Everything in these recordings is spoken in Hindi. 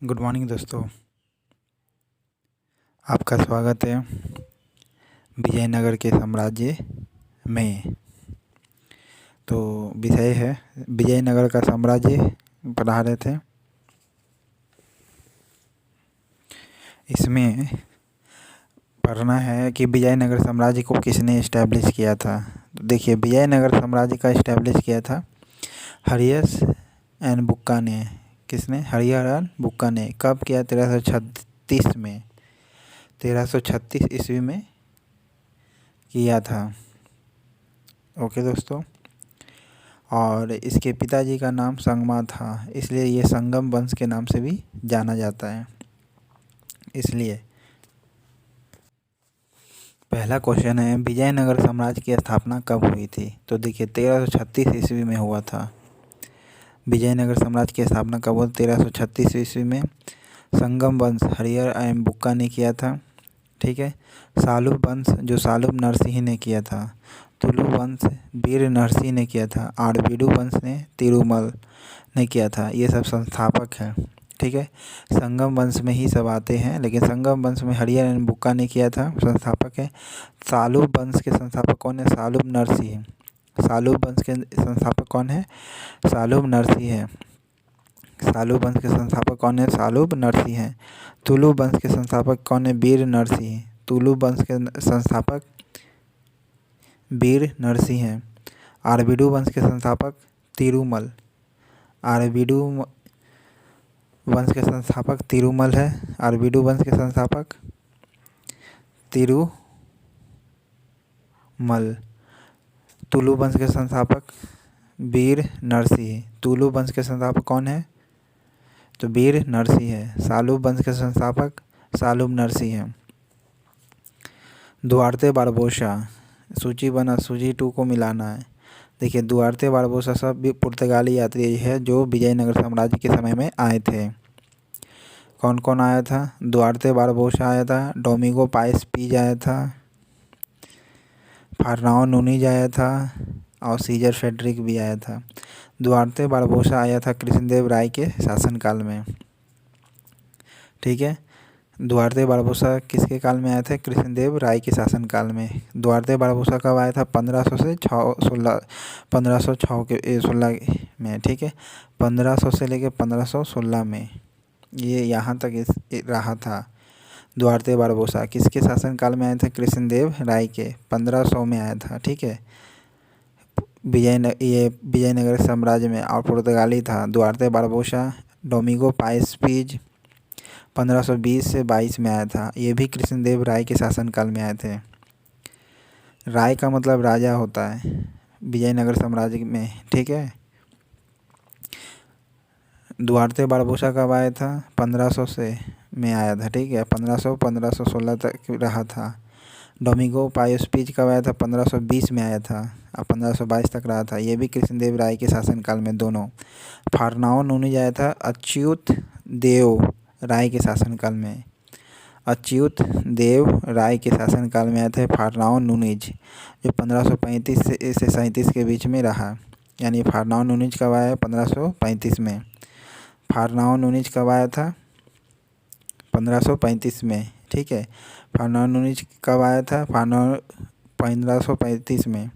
गुड मॉर्निंग दोस्तों। आपका स्वागत है विजयनगर के साम्राज्य में। तो विषय है विजयनगर का साम्राज्य पढ़ा रहे थे। इसमें पढ़ना है कि विजयनगर साम्राज्य को किसने इस्टेब्लिश किया था। तो देखिए, विजयनगर साम्राज्य का इस्टेब्लिश किया था हरियस एंड बुक्का ने। किसने? हरियर एंड बुक्का ने। कब किया? 1336 में। 1336 ईस्वी में किया था। ओके दोस्तों। और इसके पिताजी का नाम संगमा था, इसलिए ये संगम वंश के नाम से भी जाना जाता है। इसलिए पहला क्वेश्चन है, विजयनगर साम्राज्य की स्थापना कब हुई थी? तो देखिए, 1336 ईस्वी में हुआ था। विजयनगर साम्राज्य की स्थापना कब हुआ? 1336 ईस्वी में। संगम वंश हरियर एवं बुक्का ने किया था। ठीक है। सालुब वंश जो सालुब नरसिंह ने किया था। तुलु वंश वीर नरसिंह ने किया था। आरवीडु वंश ने तिरुमल ने किया था। ये सब संस्थापक हैं। ठीक है। संगम वंश में ही सब आते हैं, लेकिन संगम वंश में हरियर एंड बुक्का ने किया था, संस्थापक है। सालुब वंश के संस्थापक कौन है? सालुब नरसिंह। सालुब वंश के संस्थापक कौन है? सालुब नरसिंह है। सालुब वंश के संस्थापक कौन है? सालुब नरसिंह है। तुलु वंश के संस्थापक कौन है? वीर नरसिंह। तुलु वंश के संस्थापक वीर नरसिंह है। आरवीडु वंश के संस्थापक तिरुमल। आरवीडु वंश के संस्थापक तिरुमल है। आरवीडु वंश के संस्थापक तिरुमल। तुलु वंश के संस्थापक वीर नरसिंह। तुलु वंश के संस्थापक कौन है? तो वीर नरसिंह है। सालुब वंश के संस्थापक सालुब नरसिंह है। Duarte Barbosa. सूची 1 और सूची 2 को मिलाना है। देखिए, दुआर्ते बारबोसा सब भी पुर्तगाली यात्री है जो विजयनगर साम्राज्य के समय में आए थे। कौन कौन आया था? दुआर्ते बारबोसा आया था। डोमिंगो पाइस पीज आया था। फारनाओ नूनीज आया था। और सीजर फेडरिक भी आया था। दुआर्ते बारबोसा आया था कृष्णदेव राय के शासनकाल में। ठीक है। दुआर्ते बारबोसा किसके काल में आए थे? कृष्णदेव राय के शासनकाल में। दुआर्ते बारबोसा कब आया था? 1500 से 1506 के 16 में। ठीक है। 1500 से लेकर 1516 में ये यहाँ तक रहा था। दुआर्ते बारबोसा किसके शासनकाल में आए थे? कृष्णदेव राय के। 1500 में आया था। ठीक है। ये विजयनगर साम्राज्य में और पुर्तगाली था। Duarte Barbosa. डोमिंगो पाइस पीज 1520 से 22 में आया था। ये भी कृष्णदेव राय के शासनकाल में आए थे। राय का मतलब राजा होता है विजयनगर साम्राज्य में। ठीक है। दुआर्ते बारबोसा कब आया था? 1500 से में आया था। ठीक है। 1516 तक रहा था। डोमिंगो पाइस पीज कब आया था? 1520 में आया था और 1522 तक रहा था। ये भी कृष्णदेव राय के शासनकाल में दोनों। फारनाओ नूनीज आया था अच्युत देव राय के शासनकाल में। अच्युत देव राय के शासनकाल में आए थे फारनाओ नूनीज, जो 1535 से 37 के बीच में रहा। यानी फारनाओ नूनीज कब आया? 1535 में। फारनाओ नूनीज कब आया था? 1535 में। ठीक है। फारनाओ नूनीज कब आया था? फारनाओ 1535 में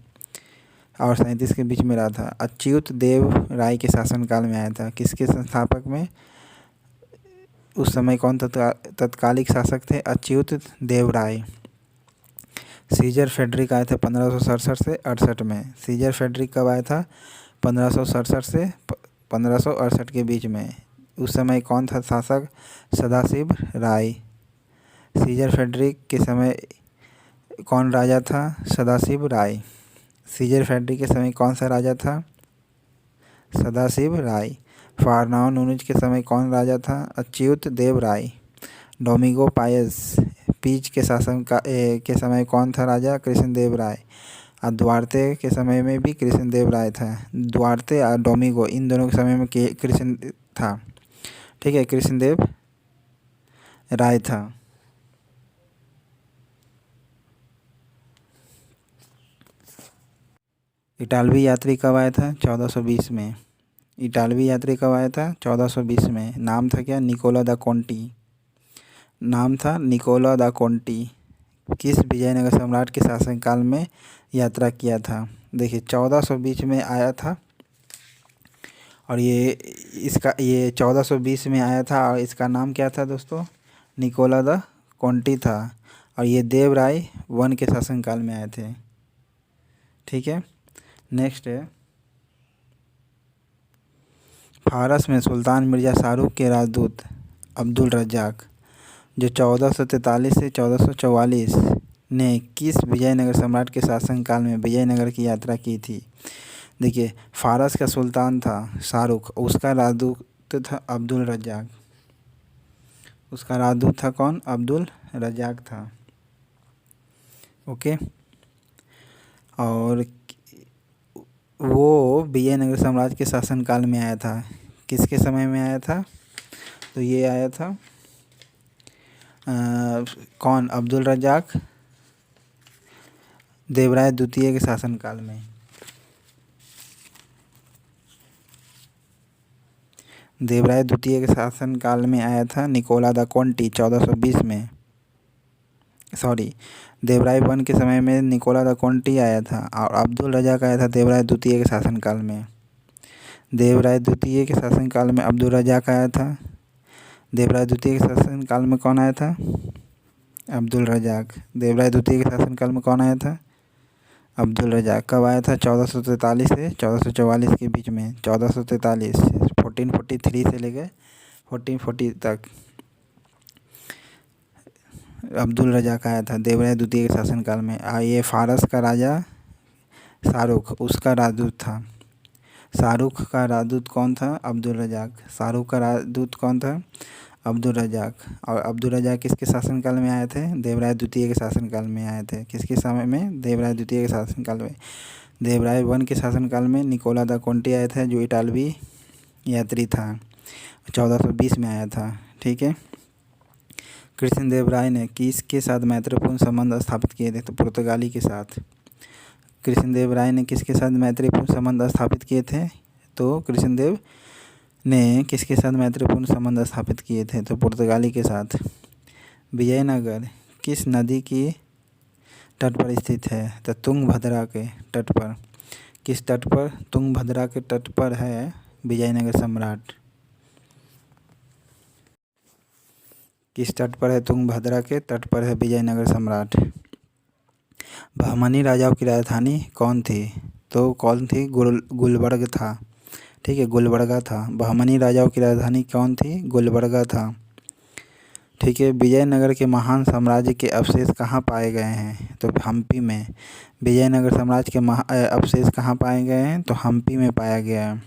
और 37 के बीच में रहा था। अच्युत देव राय के शासनकाल में आया था। किसके संस्थापक में? उस समय कौन तत्कालिक शासक थे? अच्युत देव राय। सीजर फेडरिक आए थे 1567 से 68 में। सीजर फेडरिक कब आया था? 1567 से 1568 के बीच में। उस समय कौन था शासक? सदाशिव राय। सीजर फेडरिक के समय कौन राजा था? सदाशिव राय। सीजर फेडरिक के समय कौन सा राजा था? सदाशिव राय। फारनाओ नूनीज के समय कौन राजा था? अच्युत देव राय। डोमिंगो पाइस पीज के के समय कौन था राजा? कृष्णदेव राय। और दुआर्ते के समय में भी कृष्णदेव राय था। दुआर्ते और डोमिंगो इन दोनों के समय में कृष्ण था। ठीक है। कृष्णदेव राय था। इटालवी यात्री कब आया था? 1420 में। इटालवी यात्री कब आया था? 1420 में। नाम था क्या? निकोला दा कोंटी। नाम था निकोला दा कोंटी। किस विजयनगर सम्राट के शासनकाल में यात्रा किया था? देखिए 1420 में आया था और ये 1420 में आया था और इसका नाम क्या था दोस्तों? निकोला दा कोंटी था और ये देवराय वन के शासनकाल में आए थे। ठीक है, नेक्स्ट है फारस में सुल्तान मिर्ज़ा शाहरुख के राजदूत अब्दुल रज़्ज़ाक़ जो 1443 से 1444 ने किस विजयनगर सम्राट के शासनकाल में विजयनगर की यात्रा की थी? देखिए फारस का सुल्तान था शाहरुख, उसका राजदूत था अब्दुल रज़्ज़ाक़। उसका राजदूत था कौन? अब्दुल रज़्ज़ाक़ था। ओके, और वो विजयनगर साम्राज्य के शासनकाल में आया था। किसके समय में आया था? तो ये आया था कौन? अब्दुल रज़्ज़ाक़ देवराय द्वितीय के शासनकाल में। देवराय द्वितीय के शासनकाल में आया था निकोला दा कोंटी 1420 में। सॉरी, देवराय वन के समय में निकोला दा कोंटी आया था और अब्दुल रज़्ज़ाक़ आया था देवराय द्वितीय के शासनकाल में। देवराय द्वितीय के शासनकाल में अब्दुल रज़्ज़ाक़ आया था। देवराय द्वितीय के शासनकाल में कौन आया था? अब्दुल रज़्ज़ाक़। देवराय द्वितीय के शासनकाल में कौन आया था? अब्दुल रज़्ज़ाक़। कब आया था? 1443 से 1444 के बीच में। 1443 1443 से लेकर 1440 तक अब्दुल रज़्ज़ाक़ आया था देवराय द्वितीय के शासनकाल में। ये फारस का राजा शाहरुख उसका राजदूत था। शाहरुख का राजदूत कौन था? अब्दुल रज़्ज़ाक़। शाहरुख का राजदूत कौन था? अब्दुल रज़्ज़ाक़। और अब्दुल रज़्ज़ाक़ किसके शासनकाल में आए थे? देवराय द्वितीय के शासनकाल में आए थे। किसके समय में? देवराय द्वितीय के शासनकाल में। देवराय वन के शासनकाल में निकोला दा कोंटी आया था जो इटालवी यात्री था, 1420 में आया था। ठीक है, कृष्णदेव राय ने किसके साथ मैत्रीपूर्ण संबंध स्थापित किए थे? तो पुर्तगाली के साथ। कृष्णदेव राय ने किसके साथ मैत्रीपूर्ण संबंध स्थापित किए थे? तो कृष्णदेव ने किसके साथ मैत्रीपूर्ण संबंध स्थापित किए थे? तो पुर्तगाली के साथ। विजयनगर किस नदी की तट पर स्थित है? तो तुंगभद्रा के तट पर। किस तट पर? तुंगभद्रा के तट पर है विजयनगर सम्राट। किस तट पर है? तुंगभद्रा के तट पर है विजयनगर सम्राट। बहमनी राजाओं की राजधानी कौन थी? तो कौन थी? गुलबर्ग था। ठीक है, गुलबर्गा था। बहमनी राजाओं की राजधानी कौन थी? गुलबर्गा था। ठीक है, विजयनगर के महान साम्राज्य के अवशेष कहाँ पाए गए हैं? तो हम्पी में। विजयनगर साम्राज्य के अवशेष कहाँ पाए गए हैं? तो हम्पी में पाया गया है।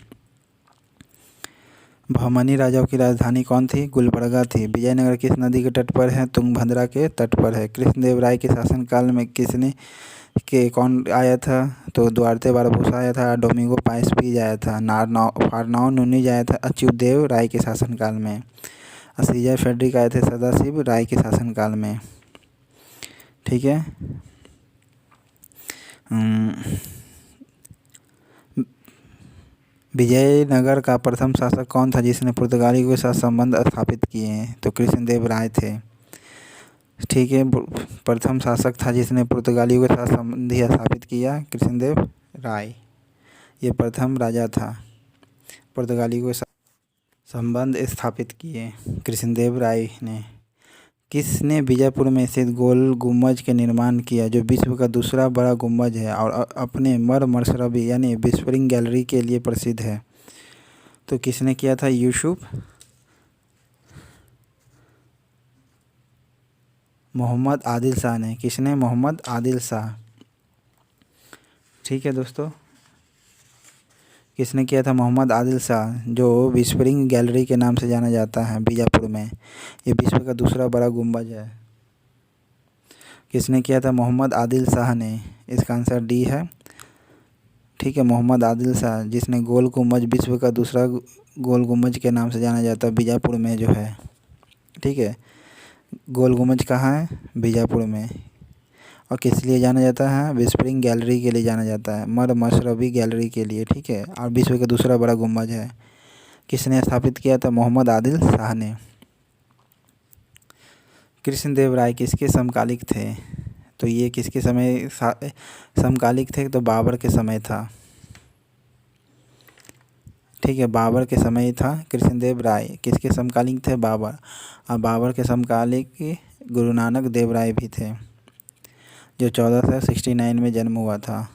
बहमनी राजाओं की राजधानी कौन थी? गुलबर्गा थी। विजयनगर किस नदी के तट पर है? तुंगभद्रा के तट पर है। कृष्णदेव राय के शासनकाल में कौन आया था? तो द्वारते बारभूषा आया था। डोमिंगो पाइसपीज आया था। फारनाओ नूनीज आया था अच्युतदेव राय के शासनकाल में। सीजर फेडरिक आए थे सदाशिव राय के शासनकाल में। ठीक है, विजयनगर का प्रथम शासक कौन था जिसने पुर्तगालियों के साथ संबंध स्थापित किए हैं? तो कृष्णदेव राय थे। ठीक है, प्रथम शासक था जिसने पुर्तगालियों के साथ संबंध स्थापित किया, कृष्णदेव राय। ये प्रथम राजा था पुर्तगालियों के साथ संबंध स्थापित किए, कृष्णदेव राय ने। किसने बीजापुर में स्थित गोल गुम्बज के निर्माण किया जो विश्व का दूसरा बड़ा गुम्बज है और अपने मरमरशरबी यानी व्हिस्परिंग गैलरी के लिए प्रसिद्ध है? तो किसने किया था? यूसुफ मोहम्मद आदिल शाह ने। किसने? मोहम्मद आदिल शाह। ठीक है दोस्तों, किसने किया था? मोहम्मद आदिल शाह, जो व्हिस्परिंग गैलरी के नाम से जाना जाता है बीजापुर में। ये विश्व का दूसरा बड़ा गुम्बज है। किसने किया था? मोहम्मद आदिल शाह ने। इसका आंसर डी है। ठीक है, मोहम्मद आदिल शाह, जिसने गोल गुम्बज, विश्व का दूसरा गोल गुम्बज के नाम से जाना जाता है बीजापुर में जो है। ठीक है, गोल गुम्बज कहाँ है? बीजापुर में। और किस लिए जाना जाता है? व्हिस्परिंग गैलरी के लिए जाना जाता है, मर मशरबी गैलरी के लिए, ठीक है। और विश्व का दूसरा बड़ा गुम्बद है, किसने स्थापित किया था? मोहम्मद आदिल शाह ने। कृष्णदेव राय किसके समकालिक थे? तो ये किसके समय समकालिक थे? तो बाबर के समय था, ठीक है, बाबर के समय था। कृष्णदेव राय किसके समकालीन थे? बाबर। और बाबर के समकालिक गुरु नानक देव राय भी थे, जो 1469 में जन्म हुआ था,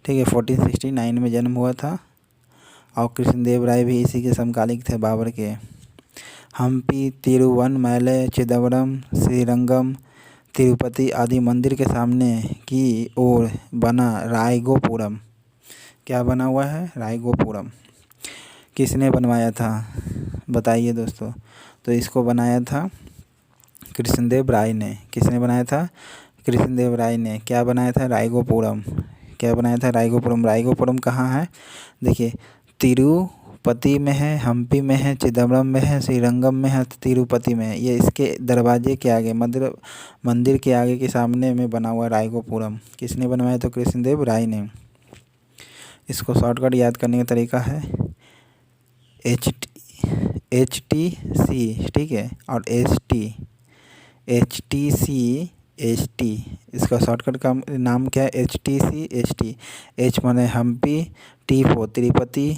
ठीक है, 1469 में जन्म हुआ था। और कृष्णदेव राय भी इसी के समकालिक थे, बाबर के। हम्पी, तिरुवनमलई, चिदम्बरम, श्रीरंगम, तिरुपति आदि मंदिर के सामने की ओर बना रायगोपुरम, क्या बना हुआ है? रायगोपुरम। किसने बनवाया था? बताइए दोस्तों। तो इसको बनाया था कृष्णदेव राय ने। किसने बनाया था? कृष्णदेव राय ने। क्या बनाया था? रायगोपुरम। क्या बनाया था? रायगोपुरम। रायगोपुरम कहाँ है? देखिए, तिरुपति में है, हम्पी में है, चिदम्बरम में है, श्रीरंगम में है, तिरुपति में है। ये इसके दरवाजे के आगे, मंदिर के आगे के सामने में बना हुआ रायगोपुरम। किसने बनवाया? तो कृष्णदेव राय ने। इसको शॉर्टकट याद करने का तरीका है HTC, ठीक है, और HTC HT। इसका शॉर्टकट का नाम क्या है? HTC HT। H माने Hampi, T for Tirupati,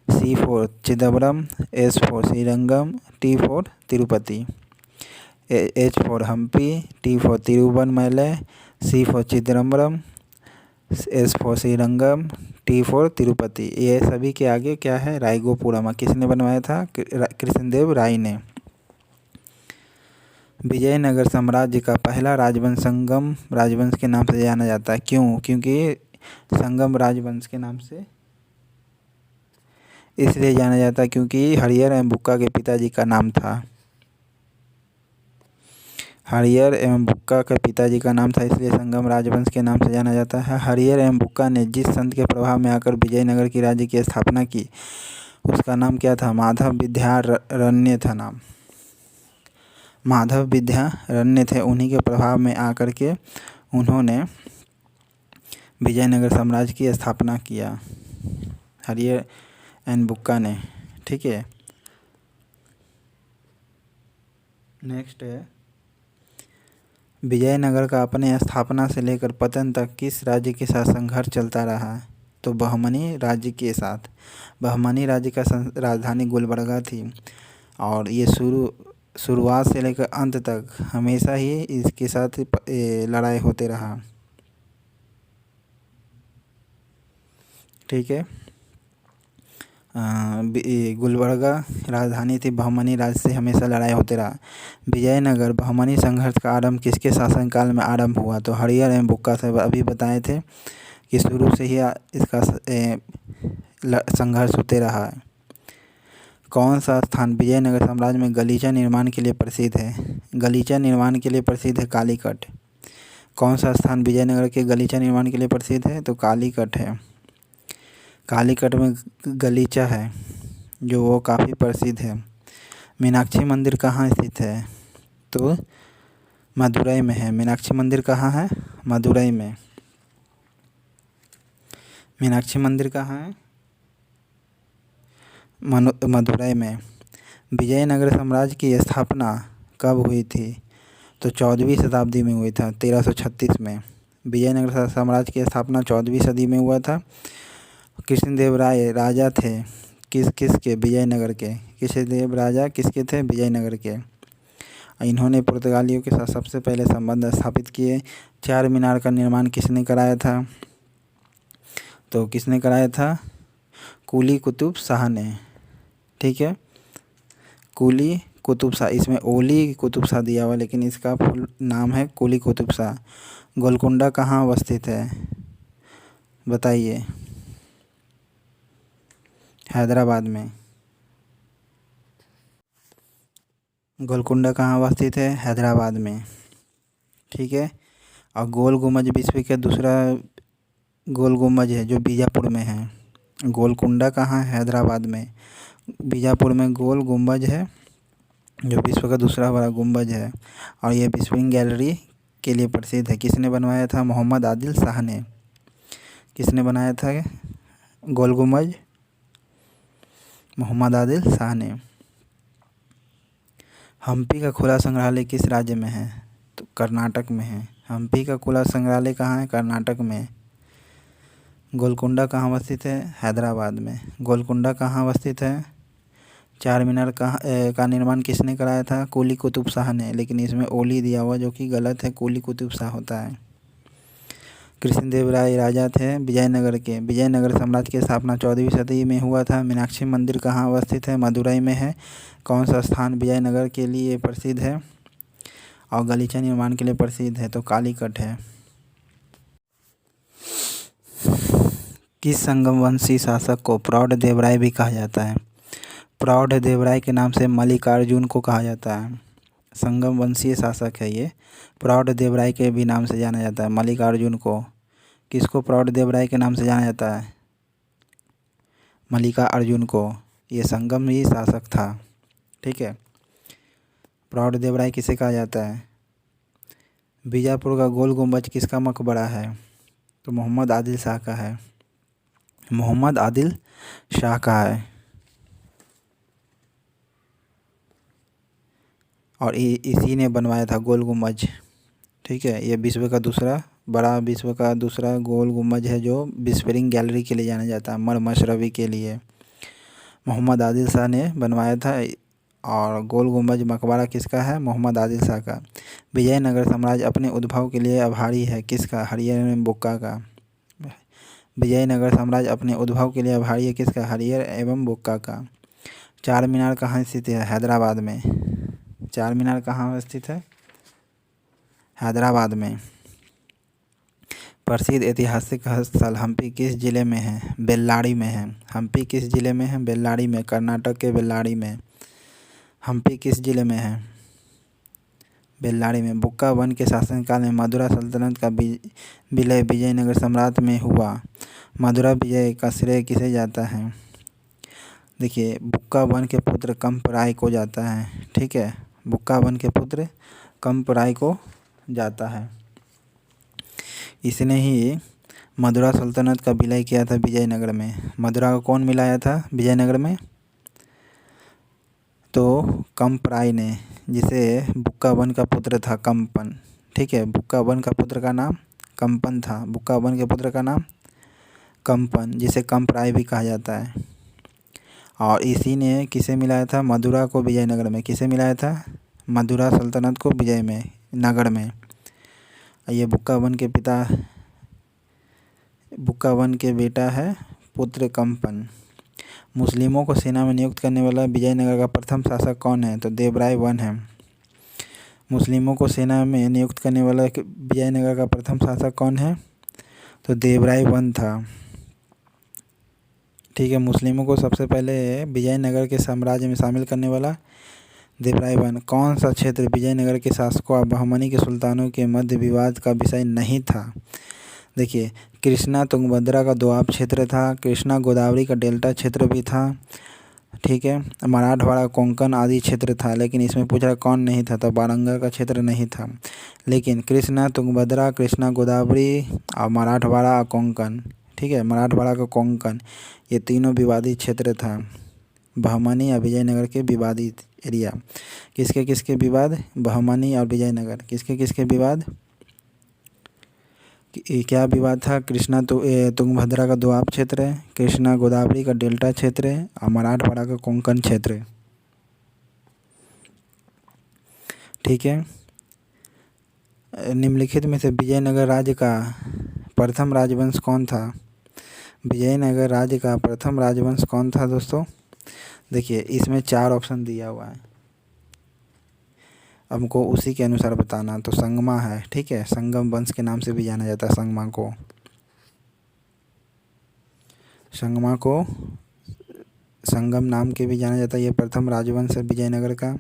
C for Chidambaram, S for Srirangam, T for Tirupati. H for Hampi, T for Tiruvannamalai, C for Chidambaram, S for Srirangam, T for Tirupati. ये सभी के आगे क्या है? रायगोपुरम। किसने बनवाया था? कृष्णदेव राय ने। विजयनगर साम्राज्य का पहला राजवंश संगम राजवंश के नाम से जाना जाता है। क्यों? क्योंकि संगम राजवंश के नाम से इसलिए जाना जाता है क्योंकि हरिहर एवं बुक्का के पिताजी का नाम था। हरिहर एवं बुक्का के पिताजी का नाम था, इसलिए संगम राजवंश के नाम से जाना जाता है। हरिहर एवं बुक्का ने जिस संत के प्रभाव में आकर विजयनगर की राज्य की स्थापना की, उसका नाम क्या था? माधव विद्यारण्य था नाम। माधव विद्यारण्य थे। उन्हीं के प्रभाव में आकर के उन्होंने विजयनगर साम्राज्य की स्थापना किया, हरिहर एंड बुक्का ने, ठीक है। नेक्स्ट है, विजयनगर का अपने स्थापना से लेकर पतन तक किस राज्य के साथ संघर्ष चलता रहा? तो बहमनी राज्य के साथ। बहमनी राज्य का राजधानी गुलबर्गा थी, और ये शुरुआत से लेकर अंत तक हमेशा ही इसके साथ लड़ाई होते रहा, ठीक है। गुलबर्गा राजधानी थी, बहमनी राज्य से हमेशा लड़ाई होते रहा। विजयनगर बहमनी संघर्ष का आरंभ किसके शासनकाल में आरंभ हुआ? तो हरिहर एवं बुक्का से अभी बताए थे कि शुरू से ही इसका संघर्ष होते रहा है। कौन सा स्थान विजयनगर साम्राज्य में गलीचा निर्माण के लिए प्रसिद्ध है? गलीचा निर्माण के लिए प्रसिद्ध है कालीकट। कौन सा स्थान विजयनगर के गलीचा निर्माण के लिए प्रसिद्ध है? तो कालीकट है। कालीकट में गलीचा है जो वो काफ़ी प्रसिद्ध है। मीनाक्षी मंदिर कहाँ स्थित है? तो मदुरई में है। मीनाक्षी मंदिर कहाँ है? मदुरई में। मीनाक्षी मंदिर कहाँ है? मदुरई में। विजयनगर साम्राज्य की स्थापना कब हुई थी? तो 14वीं शताब्दी में हुई था, 1336 में। विजयनगर साम्राज्य की स्थापना 14वीं सदी में हुआ था। कृष्णदेव राय राजा थे किसके? विजयनगर के। कृष्णदेव राजा किसके थे? विजयनगर के। इन्होंने पुर्तगालियों के साथ सबसे पहले संबंध स्थापित किए। चार मीनार का निर्माण किसने कराया था? तो किसने कराया था? कुली कुतुब शाह ने, ठीक है। कुली कुतुब शाह, इसमें ओली कुतुब शाह दिया हुआ, लेकिन इसका फुल नाम है कुली कुतुब शाह। गोलकुंडा कहाँ अवस्थित है? बताइए। हैदराबाद में। गोलकुंडा कहाँ अवस्थित है? हैदराबाद में, ठीक है। और गोल गुम्बज विश्व का दूसरा गोल गुम्बज है जो बीजापुर में है। गोलकुंडा कहाँ है? हैदराबाद में। बीजापुर में गोल गुम्बज है जो विश्व का दूसरा बड़ा गुम्बज है, और ये व्हिस्परिंग गैलरी के लिए प्रसिद्ध है। किसने बनवाया था? मोहम्मद आदिल शाह ने। किसने बनाया था गोल गुम्बज? मोहम्मद आदिल शाह ने। हम्पी का खुला संग्रहालय किस राज्य में है? तो कर्नाटक में है। हम्पी का खुला संग्रहालय कहाँ है? कर्नाटक में। गोलकुंडा कहाँ अवस्थित है? हैदराबाद में। गोलकुंडा कहाँ अवस्थित है? चार मीनार का निर्माण किसने कराया था? कुली कुतुब शाह ने, लेकिन इसमें ओली दिया हुआ जो कि गलत है, कुली कुतुब शाह होता है। कृष्णदेव राय राजा थे विजयनगर के। विजयनगर साम्राज्य की स्थापना 14वीं सदी में हुआ था। मीनाक्षी मंदिर कहाँ अवस्थित है? मदुरई में है। कौन सा स्थान विजयनगर के लिए प्रसिद्ध है और गलीचा निर्माण के लिए प्रसिद्ध है? तो कालीकट है। किस संगमवंशी शासक को प्रौढ़ देवराय भी कहा जाता है? प्रौढ़ देवराय के नाम से मल्लिकार्जुन को कहा जाता है। संगम वंशीय शासक है ये। प्रौढ़ देवराय के भी नाम से जाना जाता है मल्लिकार्जुन को। किसको प्रौढ़ देवराय के नाम से जाना जाता है? मल्लिका अर्जुन को। ये संगम ही शासक था। ठीक है। प्रौढ़ देवराय किसे कहा जाता है? बीजापुर का गोल गुम्बज किसका मकबरा है? तो मोहम्मद आदिल शाह का है। मोहम्मद आदिल शाह का है। और इसी ने बनवाया था गोल गुम्बज। ठीक है। ये विश्व का दूसरा गोल गुम्बज है जो बिस्फेरिंग गैलरी के लिए जाना जाता है, मरमशरवी के लिए। मोहम्मद आदिल शाह ने बनवाया था। और गोल गुम्बज मकबरा किसका है? मोहम्मद आदिल शाह का। विजयनगर साम्राज्य अपने उद्भव के लिए आभारी है किसका? हरियर एवं बुक्का का। विजयनगर साम्राज्य अपने उद्भव के लिए आभारी है किसका? हरियर एवं बुक्का का। चार मीनार कहाँ स्थित है? हैदराबाद में। चार मीनार कहाँ स्थित है? हैदराबाद में। प्रसिद्ध ऐतिहासिक स्थल हम्पी किस जिले में है? बेल्लारी में है। हम्पी किस जिले में है? बेल्लारी में। कर्नाटक के बेल्लारी में। हम्पी किस जिले में है? बेल्लारी में। बुक्का वन के शासनकाल में मदुरा सल्तनत का विलय विजयनगर सम्राट में हुआ। मदुरा विजय का श्रेय किसे जाता है? देखिए, बुक्का वन के पुत्र कंपराय को जाता है। ठीक है। बुक्का वन के पुत्र कंपराय को जाता है। इसने ही मदुरा सल्तनत का विलय किया था विजयनगर में। मदुरा को कौन मिलाया था विजयनगर में? तो कंपराय ने, जिसे बुक्का वन का पुत्र था कंपन। ठीक है। बुक्का वन का पुत्र का नाम कंपन था। बुक्का वन के पुत्र का नाम कंपन, जिसे कंपराय भी कहा जाता है। और इसी ने किसे मिलाया था? मदुरा को विजयनगर में। किसे मिलाया था? मदुरा सल्तनत को नगर में। ये बुक्का वन के बेटा है पुत्र कंपन। मुस्लिमों को सेना में नियुक्त करने वाला विजयनगर का प्रथम शासक कौन है? तो देवराय वन है। मुस्लिमों को सेना में नियुक्त करने वाला विजयनगर का प्रथम शासक कौन है? तो देवराय वन था। ठीक है। मुस्लिमों को सबसे पहले विजयनगर के साम्राज्य में शामिल करने वाला देवराय वन। कौन सा क्षेत्र विजयनगर के शासकों और बहमनी के सुल्तानों के मध्य विवाद का विषय नहीं था? देखिए, कृष्णा तुंगभद्रा का दोआब क्षेत्र था। कृष्णा गोदावरी का डेल्टा क्षेत्र भी था। ठीक है। मराठवाड़ा, कोंकण आदि क्षेत्र था, लेकिन इसमें पूछा कौन नहीं था? तो वारंगल का क्षेत्र नहीं था। लेकिन कृष्णा तुंगभद्रा, कृष्णा गोदावरी और मराठवाड़ा और कोंकण, ठीक है, मराठवाड़ा का कोंकण, ये तीनों विवादित क्षेत्र था। बहमनी और विजयनगर के विवादित एरिया। किसके किसके विवाद? बहमनी और विजयनगर। किसके किसके विवाद? क्या विवाद था? कृष्णा तुंगभद्रा का दोआब क्षेत्र है, कृष्णा गोदावरी का डेल्टा क्षेत्र है और मराठवाड़ा का कोंकण क्षेत्र है। ठीक है। निम्नलिखित में से विजयनगर राज्य का प्रथम राजवंश कौन था? विजयनगर राज्य का प्रथम राजवंश कौन था दोस्तों? देखिए, इसमें 4 ऑप्शन दिया हुआ है, हमको उसी के अनुसार बताना। तो संगमा है। ठीक है। संगम वंश के नाम से भी जाना जाता है संगमा को। संगमा को संगम नाम के भी जाना जाता है। ये प्रथम राजवंश है विजयनगर का।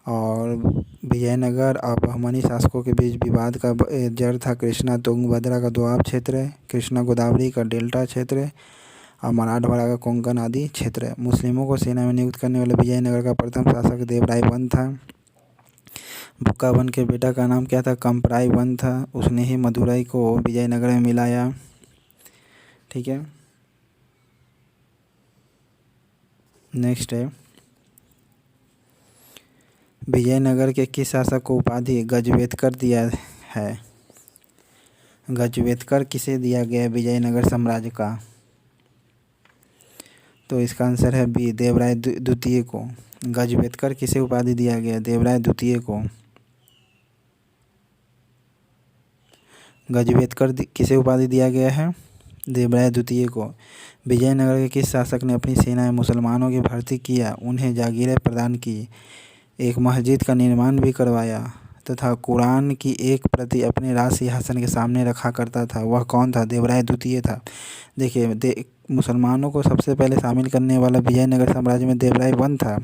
और विजयनगर और बहमनी शासकों के बीच विवाद का जड़ था कृष्णा तुंगभद्रा का दोआब क्षेत्र है, कृष्णा गोदावरी का डेल्टा क्षेत्र है और मराठवाड़ा का कोंकण आदि क्षेत्र है। मुस्लिमों को सेना में नियुक्त करने वाले विजयनगर का प्रथम शासक देवराय वन था। भुक्काबन के बेटा का नाम क्या था? कंपराई वन था। उसने ही मदुरई को विजयनगर में मिलाया। ठीक है, नेक्स्ट है, विजयनगर के किस शासक को उपाधि गजवेतकर दिया है? गजवेतकर किसे दिया गया विजयनगर साम्राज्य का? तो इसका आंसर है बी, देवराय द्वितीय को। गजवेतकर किसे उपाधि दिया गया? देवराय द्वितीय को। गजवेतकर किसे उपाधि दिया गया है? देवराय द्वितीय को। विजयनगर के किस शासक ने अपनी सेना में मुसलमानों की भर्ती किया, उन्हें जागीरें प्रदान की, एक मस्जिद का निर्माण भी करवाया तथा कुरान की एक प्रति अपने राज सिंहासन के सामने रखा करता था? वह कौन था? देवराय द्वितीय था। देखिए, मुसलमानों को सबसे पहले शामिल करने वाला विजयनगर साम्राज्य में देवराय वन था,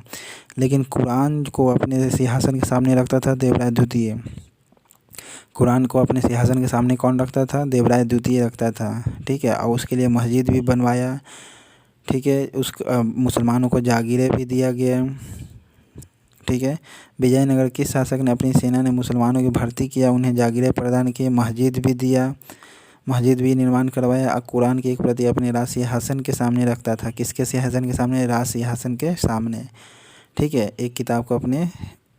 लेकिन कुरान को अपने सिंहासन के सामने रखता था देवराय द्वितीय। कुरान को अपने सिंहासन के सामने कौन रखता था? देवराय द्वितीय रखता था। ठीक है, और उसके लिए मस्जिद भी बनवाया। ठीक है, मुसलमानों को जागीरें भी दिया गया। ठीक है, विजयनगर किस शासक ने अपनी सेना ने मुसलमानों की भर्ती किया, उन्हें जागीरें प्रदान की, मस्जिद भी दिया, मस्जिद भी निर्माण करवाया और कुरान की एक प्रति अपने राज सिंहासन के सामने रखता था? किसके सिंहासन के सामने? राज सिंहासन के सामने। ठीक है, एक किताब को अपने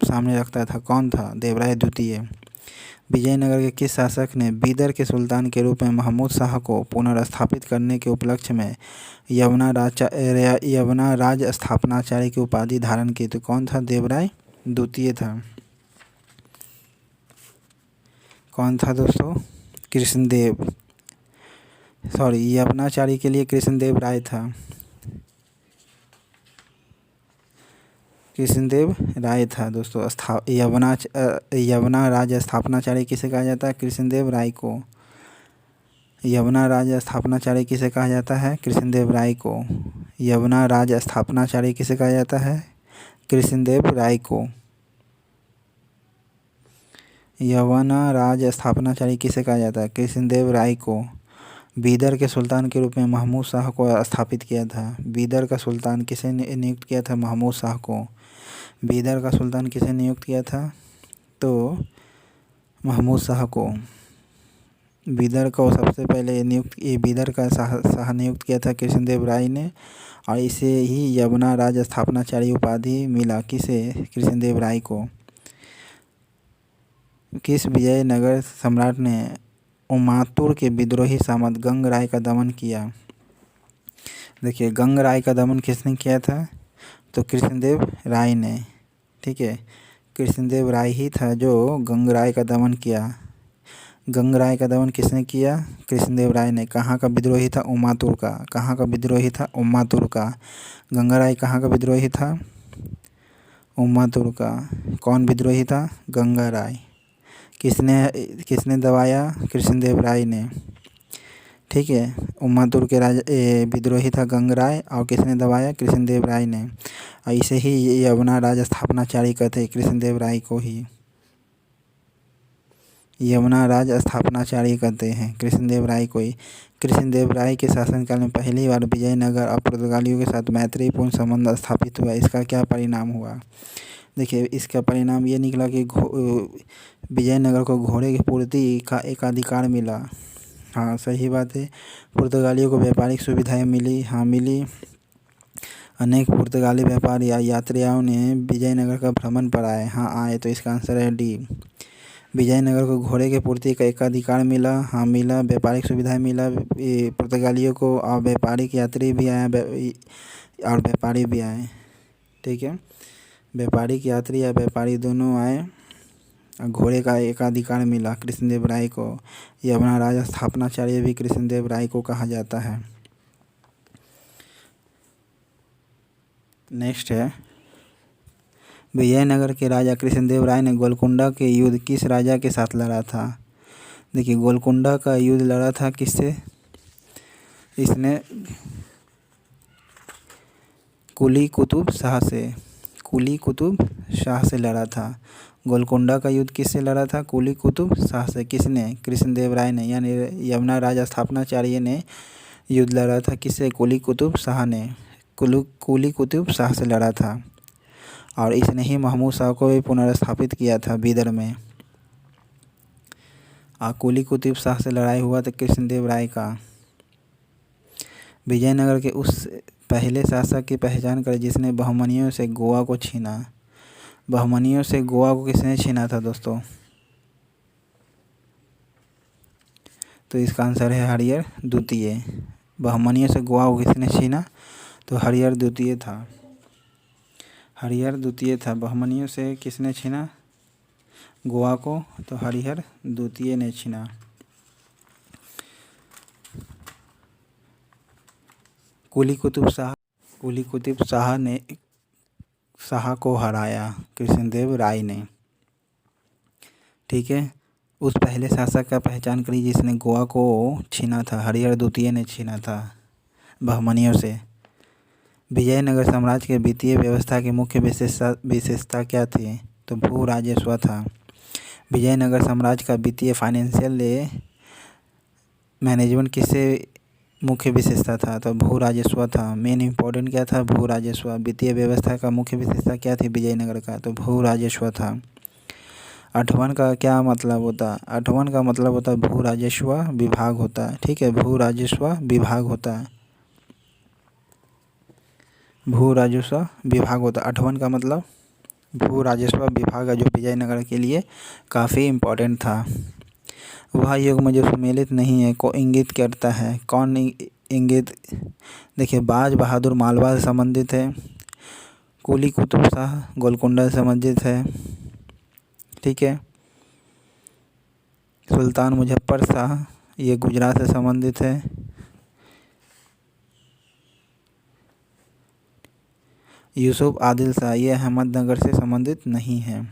सामने रखता था। कौन था? देवराय द्वितीय। विजयनगर के किस शासक ने बीदर के सुल्तान के रूप में महमूद शाह को पुनर्स्थापित करने के उपलक्ष्य में यवना राज स्थापनाचार्य की उपाधि धारण की? तो कौन था? देवराय द्वितीय था। कौन था दोस्तों? कृष्णदेव, सॉरी, यवनाचार्य के लिए कृष्णदेव राय था। कृष्णदेव राय था दोस्तों। यवना राज स्थापनाचार्य किसे कहा जाता है? कृष्णदेव राय को। यवना राज स्थापनाचार्य किसे कहा जाता है? कृष्णदेव राय को। यवना राज स्थापनाचार्य किसे कहा जाता है? कृष्णदेव राय को। यवना राज स्थापनाचार्य किसे कहा जाता है? कृष्णदेव राय को। बीदर के सुल्तान के रूप में महमूद शाह को स्थापित किया था। बीदर का सुल्तान किसे नियुक्त किया था? महमूद शाह को। बीदर का सुल्तान किसे नियुक्त किया था? तो महमूद शाह को। बीदर को सबसे पहले बीदर का शाह नियुक्त किया था कृष्णदेव राय ने, और इसे ही यवना राज स्थापनाचार्य उपाधि मिला। किसे? कृष्णदेव राय को। किस विजयनगर सम्राट ने उमातुर के विद्रोही सामंत गंगराय का दमन किया? देखिए, गंगराय का दमन किसने किया था? तो कृष्णदेव राय ने। ठीक है, कृष्णदेव राय ही था जो गंगराय का दमन किया। गंगराय का दमन किसने किया? कृष्णदेव राय ने। कहाँ का विद्रोही था? उमातुर का। कहाँ का विद्रोही था? उमातुर का। गंगराय कहाँ का विद्रोही था? उमातुर का। कौन विद्रोही था? गंगराय। किसने दबाया? कृष्णदेव राय ने। ठीक है, उमातुर के विद्रोही था गंगराय, और किसने दबाया? कृष्णदेव राय ने। और इसे ही यवना राज स्थापनाचार्य कहते हैं, कृष्णदेव राय को ही यवना राज स्थापनाचार्य कहते हैं, कृष्णदेव राय को ही। कृष्णदेव राय के शासनकाल में पहली बार विजयनगर और पुर्तगालियों के साथ मैत्रीपूर्ण संबंध स्थापित हुआ। इसका क्या परिणाम हुआ? देखिए, इसका परिणाम ये निकला कि विजयनगर को घोड़े की पूर्ति का एक अधिकार मिला। हाँ, सही बात है। पुर्तगालियों को व्यापारिक सुविधाएं मिली। हाँ, मिली। अनेक पुर्तगाली व्यापारी या यात्रियों ने विजयनगर का भ्रमण पर आए। हाँ, आए। तो इसका आंसर है डी। विजयनगर को घोड़े की पूर्ति का एक अधिकार मिला। हाँ, मिला। व्यापारिक सुविधाएं मिला पुर्तगालियों को, और व्यापारिक यात्री भी आए और व्यापारी भी आए। ठीक है, व्यापारिक यात्री या व्यापारी दोनों आए। घोड़े का एक अधिकार मिला कृष्णदेव राय को। यवना राज स्थापनाचार्य भी कृष्णदेव राय को कहा जाता है। नेक्स्ट है, विजयनगर के राजा कृष्णदेव राय ने गोलकुंडा के युद्ध किस राजा के साथ लड़ा था? देखिए, गोलकुंडा का युद्ध लड़ा था किससे? इसने कुली कुतुब शाह से। कुली कुतुब शाह से लड़ा था। गोलकुंडा का युद्ध किससे लड़ा था? कुली कुतुब शाह से। किसने? कृष्णदेव राय ने, यानी यवना राज स्थापनाचार्य ने युद्ध लड़ा था। किससे? कुली कुतुब शाह ने। कुली कुतुब शाह से लड़ा था। और इसने ही महमूद शाह को भी पुनर्स्थापित किया था बीदर में। कुली कुतुब शाह से लड़ाई हुआ था कृष्णदेव राय का। विजयनगर के उस पहले शासक की पहचान करें जिसने बहमनियों से गोवा को छीना। बहमनियों से गोवा को किसने छीना था दोस्तों? तो इसका आंसर है हरिहर द्वितीय। बहमनियों से गोवा को किसने छीना? तो हरिहर द्वितीय था। हरिहर द्वितीय था। बहमनियों से किसने छीना गोवा को? तो हरिहर द्वितीय ने छीना। कुली कुतुब शाह को हराया कृष्णदेव राय ने। ठीक है। उस पहले शासक का पहचान करी जिसने गोवा को छीना था। हरिहर द्वितीय ने छीना था बहमनियों से। विजयनगर साम्राज्य के वित्तीय व्यवस्था की मुख्य विशेषता क्या थी? तो भू राजस्व था। विजयनगर साम्राज्य का वित्तीय फाइनेंशियल मैनेजमेंट किससे मुख्य विशेषता था? तो भू राजस्व था। मेन इम्पोर्टेंट क्या था? भू राजस्व। वित्तीय व्यवस्था का मुख्य विशेषता क्या थी विजयनगर का? तो भू राजस्व था। अठवन का क्या मतलब होता? अठवन का मतलब होता है भू राजस्व विभाग होता है। ठीक है, भू राजस्व विभाग होता है। भू राजस्व विभाग होता है। अठवन का मतलब भू राजस्व विभाग, जो विजयनगर के लिए काफ़ी इम्पोर्टेंट था। वह युग में जो सुमेलित नहीं है को इंगित करता है। कौन इंगित? देखिए, बाज बहादुर मालवा से संबंधित है। कुली कुतुब शाह गोलकुंडा से संबंधित है। ठीक है। सुल्तान मुजफ्फर शाह ये गुजरात से संबंधित है। यूसुफ आदिल शाह ये अहमदनगर से संबंधित नहीं है।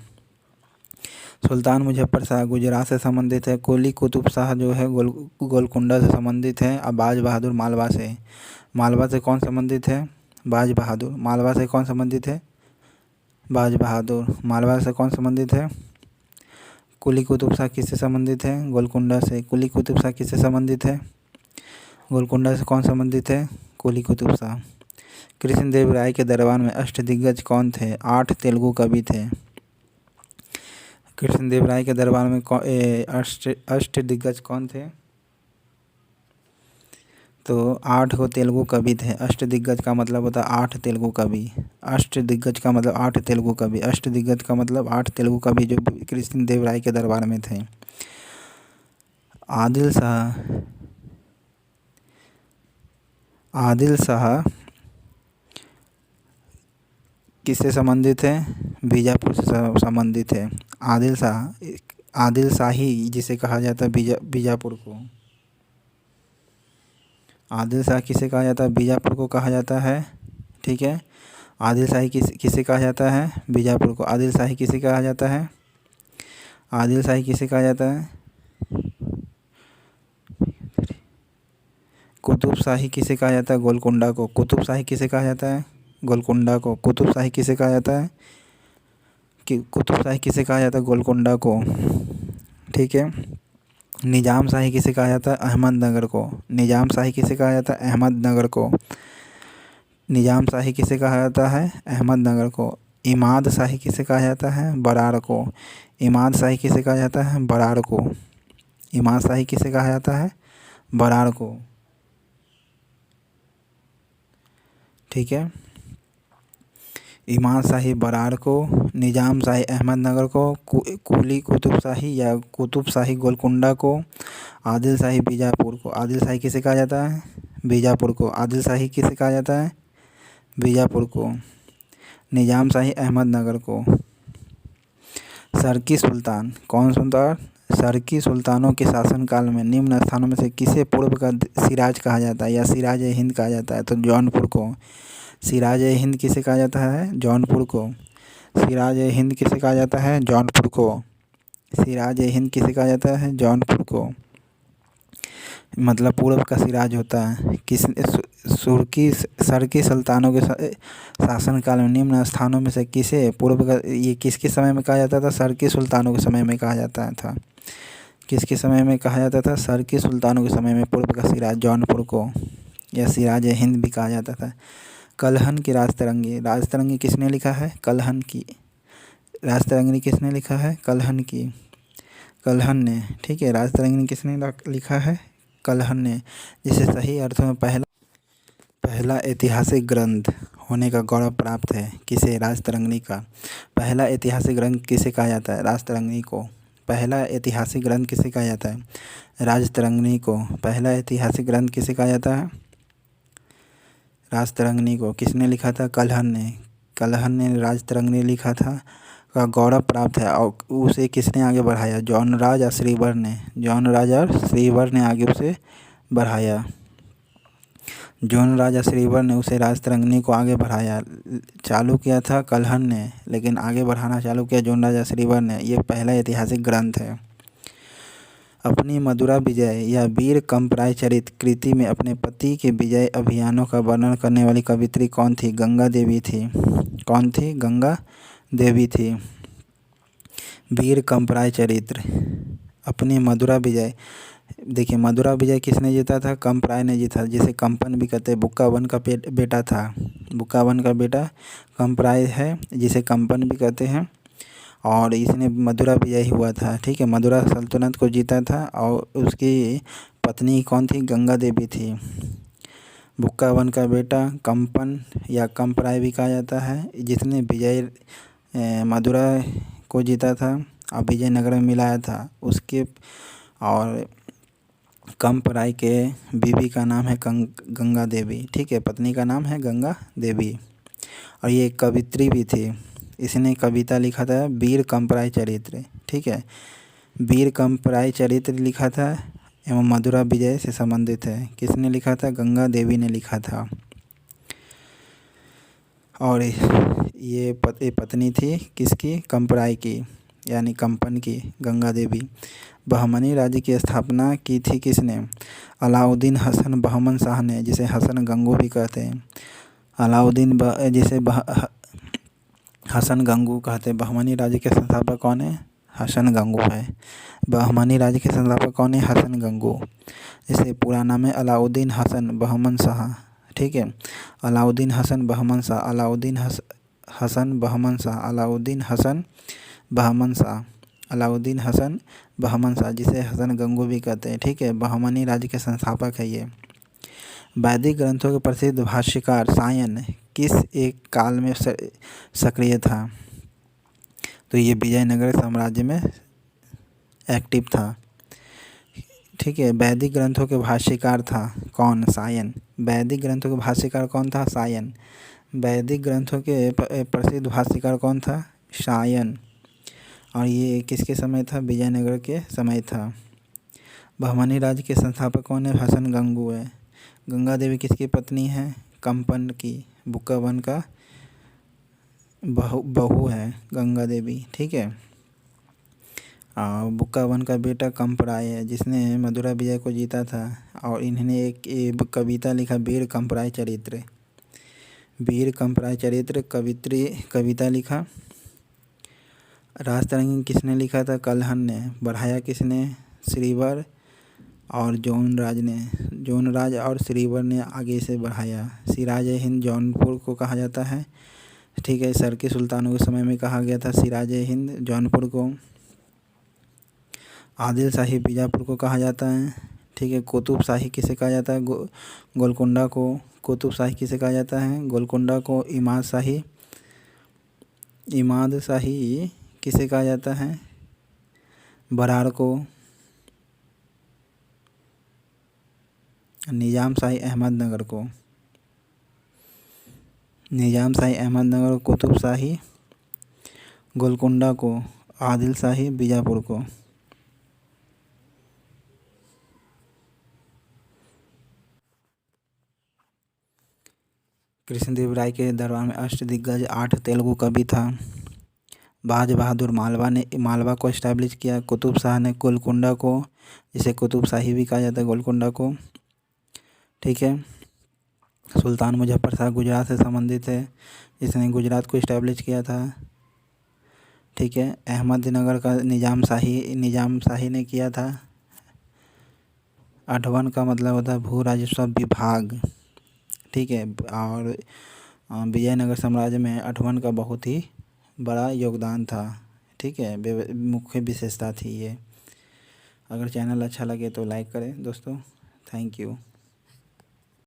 सुल्तान मुजफ्फर शाह गुजरात से संबंधित है। कुली कुतुब शाह जो है गोलकुंडा से संबंधित है। अब बाज बहादुर मालवा से। मालवा से कौन संबंधित है? बाज बहादुर। मालवा से कौन संबंधित है? बाज बहादुर। मालवा से कौन संबंधित है? कुली कुतुब शाह किससे संबंधित है? गोलकुंडा से। कुली कुतुब शाह किससे संबंधित है? गोलकुंडा से। कौन संबंधित है? कुली कुतुब शाह। कृष्णदेव राय के दरबार में अष्टदिग्गज कौन थे? 8 तेलुगु कवि थे। कृष्णदेव राय के दरबार में अष्टदिग्गज कौन थे? तो 8 को तेलुगु कवि थे। अष्टदिग्गज का मतलब होता है 8 तेलुगु कवि। अष्टदिग्गज का मतलब 8 तेलुगु कवि। अष्टदिग्गज का मतलब 8 तेलुगु कवि जो कृष्णदेव राय के दरबार में थे। आदिल शाह किससे संबंधित है? बीजापुर से संबंधित है। आदिल शाही जिसे कहा जाता है बीजापुर को। आदिल शाह किसे कहा जाता है? बीजापुर को कहा जाता है। ठीक है। आदिल शाही किसे कहा जाता है? बीजापुर को। आदिल शाही किसे कहा जाता है? आदिल शाही किसे कहा जाता है? कुतुब शाही किसे कहा जाता है? गोलकुंडा को। कुतुब शाही किसे कहा जाता है? गोलकुंडा को। कुतुब शाही किसे कहा जाता है? कि कुतुब शाही किसे कहा जाता है? गोलकुंडा को। ठीक है। निजाम शाही किसे कहा जाता है? अहमदनगर को। निजाम शाही किसे कहा जाता है? अहमदनगर को। निजाम शाही किसे कहा जाता है? अहमदनगर को। इमाद शाही किसे कहा जाता है? बराड़ को। इमाद शाही किसे कहा जाता है? बराड़ को। इमाद शाही किसे कहा जाता है? बराड़ को। ठीक है। इमाद शाही बराड़ को, निजाम शाही अहमदनगर को, कुली कुतुब शाही या कुतुब शाही गोलकुंडा को, आदिल शाही बीजापुर को। आदिल शाही किसे कहा जाता है? बीजापुर को। आदिल शाही किसे कहा जाता है? बीजापुर को। निजाम शाही अहमदनगर को। सरकी सुल्तान कौन सुल्तान? सरकी सुल्तानों के शासनकाल में निम्न स्थानों में से किसे पूर्व का सिराज कहा जाता है या सिराज हिंद कहा जाता है? तो जौनपुर को। सिराज हिंद किसे कहा जाता है? जौनपुर को। सिराज हिंद किसे कहा जाता है? जौनपुर को। सिराज हिंद किसे कहा जाता है? जौनपुर को। मतलब पूर्व का सिराज होता है। सरकी सुल्तानों के शासनकाल में निम्न स्थानों में से किसे पूर्व का, ये किसके समय में कहा जाता था? सरकी सुल्तानों के समय में कहा जाता था। किसके समय में कहा जाता था? सरकी सुल्तानों के समय में पूर्व का सिराज जौनपुर को या सिराज हिंद भी कहा जाता था। कलहन की राजतरंगी, राजतरंगी किसने लिखा है? कलहन की। राजतरंगिणी किसने लिखा है? कलहन की, कलहन ने। ठीक है, राजतरंगिणी किसने लिखा है? कलहन ने। जिसे सही अर्थों में पहला ऐतिहासिक ग्रंथ होने का गौरव प्राप्त है। किसे? राजतरंगिणी का। पहला ऐतिहासिक ग्रंथ किसे कहा जाता है? राजतरंगिणी को। पहला ऐतिहासिक ग्रंथ किसे कहा जाता है? राजतरंगिणी को। पहला ऐतिहासिक ग्रंथ किसे कहा जाता है? राजतरंगिणी को। किसने लिखा था? कलहन ने। कलहन ने राजतरंगिणी लिखा था का गौरव प्राप्त है। और उसे किसने आगे बढ़ाया? जौनराज और श्रीवर ने। जौनराज और श्रीवर ने आगे उसे बढ़ाया। जौनराज और श्रीवर ने उसे राजतरंगिणी को आगे बढ़ाया। चालू किया था कलहन ने, लेकिन आगे बढ़ाना चालू किया जौनराज और श्रीवर ने। ये पहला ऐतिहासिक ग्रंथ है। अपनी मधुरा विजय या वीर कंपराय चरित कृति में अपने पति के विजय अभियानों का वर्णन करने वाली कवित्री कौन थी? गंगा देवी थी। कौन थी? गंगा देवी थी। वीर कंपराय चरित्र, अपनी मधुरा विजय। देखिए, मधुरा विजय किसने जीता था? कंपराय ने जीता, जिसे कंपन भी कहते हैं। बुक्कावन का बेटा था। बुक्कावन का बेटा कंपराय है, जिसे कंपन भी कहते हैं। और इसने मधुरा विजय हुआ था। ठीक है, मधुरा सल्तनत को जीता था। और उसकी पत्नी कौन थी? गंगा देवी थी। बुक्कावन का बेटा कंपन या कंपराय भी कहा जाता है, जिसने मधुरा को जीता था और विजयनगर में मिलाया था उसके। और कंपराय के बीवी का नाम है गंगा देवी। ठीक है, पत्नी का नाम है गंगा देवी। और ये कवित्री भी थी। इसने कविता लिखा था वीर कंपराय चरित्र। ठीक है, वीर कंपराय चरित्र लिखा था एवं मधुरा विजय से संबंधित है। किसने लिखा था? गंगा देवी ने लिखा था। और ये पत्नी थी किसकी? कंपराय की, यानी कंपन की, गंगा देवी। बहमनी राज्य की स्थापना की थी किसने? अलाउद्दीन हसन बहमन शाह ने, जिसे हसन गंगू भी कहते हैं। अलाउद्दीन जिसे हसन गंगू कहते हैं। बहमनी राज्य के संस्थापक कौन है? हसन गंगू है। बहमनी राज्य के संस्थापक कौन है? हसन गंगू। जिसे पूरा नाम है अलाउद्दीन हसन बहमन शाह। ठीक है, अलाउद्दीन हसन बहमन शाह। अलाउद्दीन हसन बहमन शाह। अलाउद्दीन हसन बहमन शाह। अलाउद्दीन हसन बहमन शाह, जिसे हसन गंगू भी कहते हैं। ठीक है, बहमनी राज्य के संस्थापक है ये। वैदिक ग्रंथों के प्रसिद्ध भाष्यकार सायन किस एक काल में सक्रिय था? तो ये विजयनगर साम्राज्य में एक्टिव था। ठीक है, वैदिक ग्रंथों के भाष्यकार था कौन? सायन। वैदिक ग्रंथों के भाष्यकार कौन था? सायन। वैदिक ग्रंथों के प्रसिद्ध भाष्यकार कौन था? सायन। और ये किसके समय था? विजयनगर के समय था। बहमनी राज्य के संस्थापक कौन है? हसन गंगू है। गंगा देवी किसकी पत्नी है? कंपन की। बुक्कावन का बहू है गंगा देवी। ठीक है, बुक्कावन का बेटा कंपराय है, जिसने मधुरा विजय को जीता था। और इन्होंने एक कविता लिखा वीर कंपराय चरित्र। वीर कंपराय चरित्र कविता लिखा। राजतरंगिणी किसने लिखा था? कलहन ने। बढ़ाया किसने? श्रीवर और जौनराज ने। जौनराज और श्रीवर ने आगे से बढ़ाया। सिराज हिंद जौनपुर को कहा जाता है। ठीक है, सरकी सुल्तानों के समय में कहा गया था सिराज हिंद जौनपुर को। आदिल शाही बीजापुर को कहा जाता है। ठीक है, कुतुब शाही किसे कहा जाता है? गोलकुंडा को। कुतुब शाही किसे कहा जाता है? गोलकुंडा को। इमाद शाही किसे कहा जाता है? बराड़ को। निजाम शाही अहमदनगर को। निजाम शाही अहमदनगर को। कुतुब शाही गोलकुंडा को। आदिल शाही बीजापुर को। कृष्णदेव राय के दरबार में अष्टदिग्गज 8 तेलुगु कवि था। बाज बहादुर मालवा को इस्टेब्लिश किया। कुतुब शाह ने गोलकुंडा को, जिसे कुतुब शाही भी कहा जाता है, गोलकुंडा को। ठीक है, सुल्तान मुजफ्फर शाह गुजरात से संबंधित है, जिसने गुजरात को इस्टेब्लिश किया था। ठीक है, अहमदनगर का निजाम शाही ने किया था। अठवन का मतलब होता है भू राजस्व विभाग। ठीक है, और विजयनगर साम्राज्य में अठवन का बहुत ही बड़ा योगदान था। ठीक है, मुख्य विशेषता थी ये। अगर चैनल अच्छा लगे तो लाइक करें दोस्तों। Thank you.